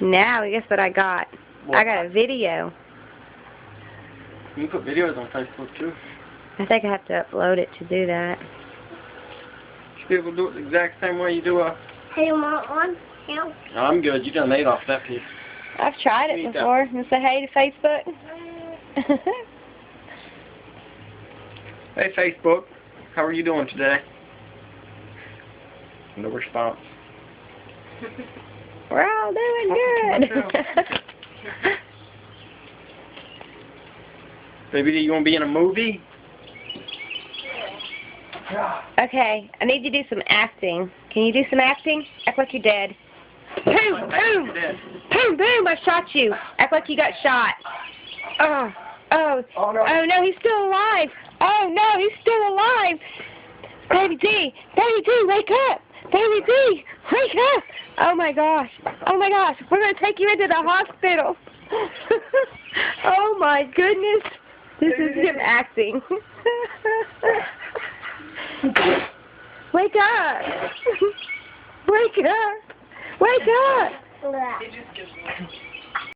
Now, guess what I got? What? I got a video. You can put videos on Facebook too. I think I have to upload it to do that. You should be able to do it the exact same way you do a... Hey, you want one? Yeah. No, I'm good. You done ate off that piece. I've tried it Eat that. before. You say hey to Facebook? Hey, Facebook. How are you doing today? No response. We're all doing good. Baby, do you want to be in a movie? Okay, I need you to do some acting. Can you do some acting? Act like you're dead. Boom, boom, boom, boom, I shot you. Act like you got shot. Oh, oh, Oh, no. oh no, he's still alive. Oh no, he's still alive. Baby D, wake up. Baby D, wake up. Oh my gosh, we're going to take you into the hospital. Oh my goodness, this is him acting. Wake up. Wake up. Wake up. Yeah.